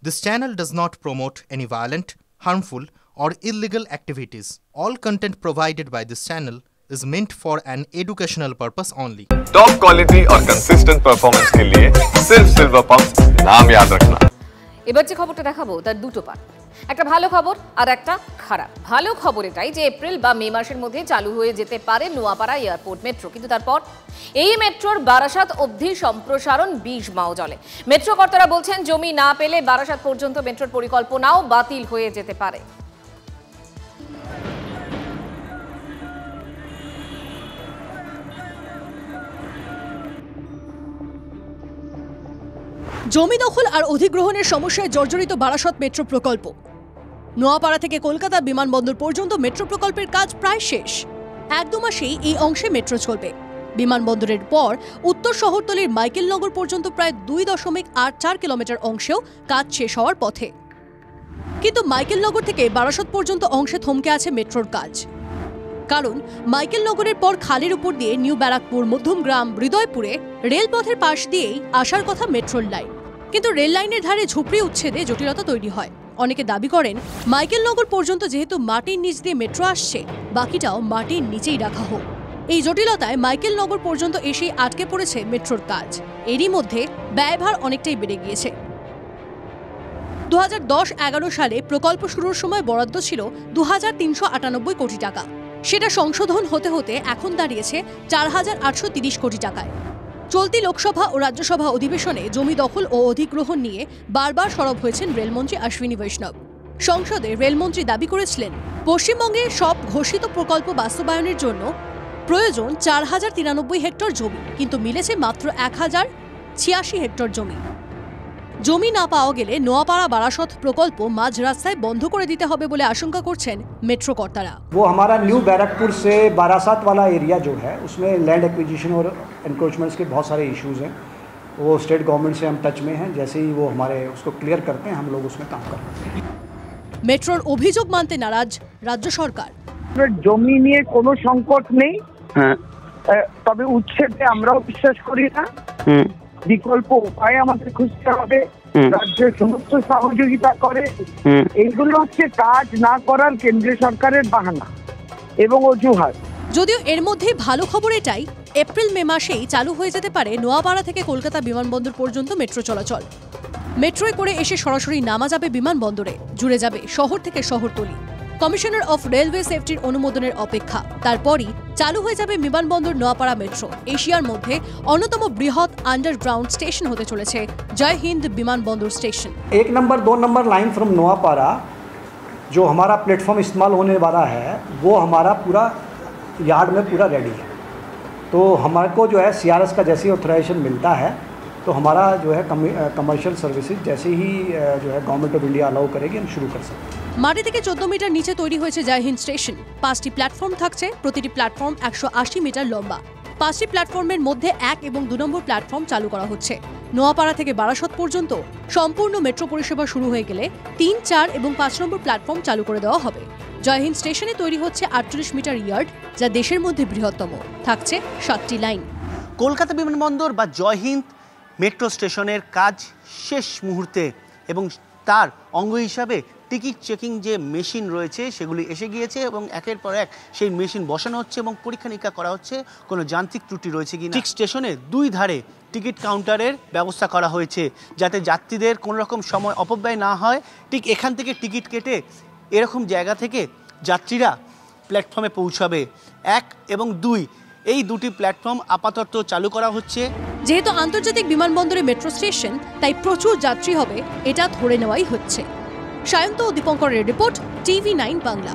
This channel does not promote any violent, harmful, or illegal activities. All content provided by this channel is meant for an educational purpose only. Top quality और consistent performance के लिए सिर्फ silver pumps नाम याद रखना। এবার যে খবরটা দেখাবো তার দুটো পার্ট, একটা ভালো খবর আর একটা খারাপ। ভালো খবর এটাই যে এপ্রিল বা মে মাসের মধ্যে চালু হয়ে যেতে পারে নোয়াপাড়া এয়ারপোর্ট মেট্রো, কিন্তু তারপর এই মেট্রোর বারাসাত অবধি সম্প্রসারণ 20 মাও জলে। মেট্রো কর্তারা বলছেন জমি না পেলে বারাসাত পর্যন্ত মেট্রোর পরিকল্পনাও বাতিল হয়ে যেতে পারে। জমি দখল আর অধিগ্রহণের সমস্যায় জর্জরিত বারাসত মেট্রো প্রকল্প। নোয়াপাড়া থেকে কলকাতা বিমানবন্দর পর্যন্ত মেট্রো প্রকল্পের কাজ প্রায় শেষ। 1-2 মাসেই এই অংশে মেট্রো চলবে। বিমানবন্দরের পর উত্তর শহরতলির মাইকেলনগর পর্যন্ত প্রায় 2.84 কিলোমিটার অংশেও কাজ শেষ হওয়ার পথে। কিন্তু মাইকেলনগর থেকে বারাসত পর্যন্ত অংশে থমকে আছে মেট্রোর কাজ। কারণ মাইকেলনগরের পর খালের উপর দিয়ে নিউ ব্যারাকপুর, মধ্যমগ্রাম, হৃদয়পুরে রেলপথের পাশ দিয়েই আসার কথা মেট্রোর লাইন, কিন্তু রেল লাইনের ধারে ঝুপড়ি উচ্ছেদে জটিলতা তৈরি হয়। অনেকে দাবি করেন মাইকেলনগর পর্যন্ত যেহেতু মাটির নিচ দিয়ে মেট্রো আসছে, বাকিটাও মাটির নিচেই রাখা হোক। এই জটিলতায় মাইকেলনগর পর্যন্ত এসেই আটকে পড়েছে মেট্রোর কাজ। এরই মধ্যে ব্যয়ভার অনেকটাই বেড়ে গিয়েছে। 2010-11 সালে প্রকল্প শুরুর সময় বরাদ্দ ছিল 2398 কোটি টাকা। সেটা সংশোধন হতে হতে এখন দাঁড়িয়েছে 4830 কোটি টাকায়। চলতি লোকসভা ও রাজ্যসভা অধিবেশনে জমি দখল ও অধিগ্রহণ নিয়ে বারবার সরব হয়েছেন রেলমন্ত্রী অশ্বিনী বৈষ্ণব। সংসদে রেলমন্ত্রী দাবি করেছিলেন পশ্চিমবঙ্গে সব ঘোষিত প্রকল্প বাস্তবায়নের জন্য প্রয়োজন 4093 হেক্টর জমি, কিন্তু মিলেছে মাত্র 1086 হেক্টর জমি। জমি না পাওয়া গেলে নোয়াপাড়া বারাসত প্রকল্প মাঝ রাস্তায় বন্ধ করে দিতে হবে বলে আশঙ্কা করছেন মেট্রো কর্তারা। वो हमारा न्यू बैरकपुर से बारासात वाला एरिया जो है उसमें लैंड एक्विजिशन और एनक्रोचमेंट्स के बहुत सारे इश्यूज हैं। वो स्टेट गवर्नमेंट से हम टच में हैं, जैसे ही वो हमारे उसको क्लियर करते हैं हम लोग उसमें काम कर रहे हैं। মেট্রোর অভিযোগ মানতে নারাজ রাজ্য সরকার। জমি নিয়ে কোনো সংকট নেই, তবে উচ্ছেদে আমরাও বিশ্বাস করি না। বিকল্প উপায় আমাদের খুঁজতে হবে, রাজ্যের সমস্ত সহযোগিতা করে। এইগুলো হচ্ছে কাজ না করার কেন্দ্রীয় সরকারের বাহানা এবং অজুহাত। যদিও এর মধ্যে ভালো খবর এটাই, এপ্রিল মে মাসেই চালু হয়ে যেতে পারে নোয়াপাড়া থেকে কলকাতা বিমানবন্দর পর্যন্ত মেট্রো চলাচল। মেট্রোয় করে এসে সরাসরি নামা যাবে বিমানবন্দরে, জুড়ে যাবে শহর থেকে শহরতলি। কমিশনার অফ রেলওয়ে সেফটির অনুমোদনের অপেক্ষা, তারপরই চালু হয়ে যাবে বিমানবন্দর নোয়াপাড়া মেট্রো। এশিয়ার মধ্যে অন্যতম বৃহৎ আন্ডারগ্রাউন্ড স্টেশন হতে চলেছে জয় হিন্দ বিমানবন্দর স্টেशन। 1 number 2 number line from Noapara जो हमारा प्लेटफॉर्म इस्तेमाल होने वाला है वो हमारा पूरा यार्ड में पूरा रेडी है। तो हमारे को जो है CRS का जैसे ही ऑथराइजेशन मिलता है तो हमारा जो है कमर्शियल सर्विसेज जैसे ही जो है गवर्नमेंट ऑफ इंडिया अलाउ करेगी हम शुरू कर सकते हैं। মাটি থেকে 14 মিটার নিচে তৈরি হয়েছে জয় হিন্দ স্টেশন। 5টি প্ল্যাটফর্ম থাকছে, প্রতিটি প্ল্যাটফর্ম 180 মিটার লম্বা। 5টি প্ল্যাটফর্মের মধ্যে 1 এবং 2 নম্বর প্ল্যাটফর্ম চালু করা হচ্ছে। নোয়াপাড়া থেকে বারাসত পর্যন্ত সম্পূর্ণ মেট্রো পরিষেবা শুরু হয়ে গেলে 3, 4 এবং 5 নম্বর প্ল্যাটফর্ম চালু করে দেওয়া হবে। জয় হিন্দ স্টেশনে তৈরি হচ্ছে 48 মিটার ইয়ার্ড, যা দেশের মধ্যে বৃহত্তম। থাকছে 7টি লাইন। কলকাতা বিমানবন্দর বা জয় হিন্দ মেট্রো স্টেশনের কাজ শেষ মুহূর্তে এবং তার অঙ্গ হিসাবে টিকিট চেকিং যে মেশিন রয়েছে সেগুলি এসে গিয়েছে এবং একের পর এক সেই মেশিন বসানো হচ্ছে এবং পরীক্ষা নিরীক্ষা করা হচ্ছে কোনো যান্ত্রিক ত্রুটি রয়েছে কিনা। ঠিক স্টেশনে 2 ধারে টিকিট কাউন্টারের ব্যবস্থা করা হয়েছে যাতে যাত্রীদের কোনো রকম সময় অপব্যয় না হয়। ঠিক এখান থেকে টিকিট কেটে এরকম জায়গা থেকে যাত্রীরা প্ল্যাটফর্মে পৌঁছাবে। 1 এবং 2 এই 2টি প্ল্যাটফর্ম আপাতত চালু করা হচ্ছে। যেহেতু আন্তর্জাতিক বিমানবন্দরে মেট্রো স্টেশন, তাই প্রচুর যাত্রী হবে এটা ধরে নেওয়াই হচ্ছে। সায়ন্ত ও দীপঙ্করের রিপোর্ট, TV9 বাংলা।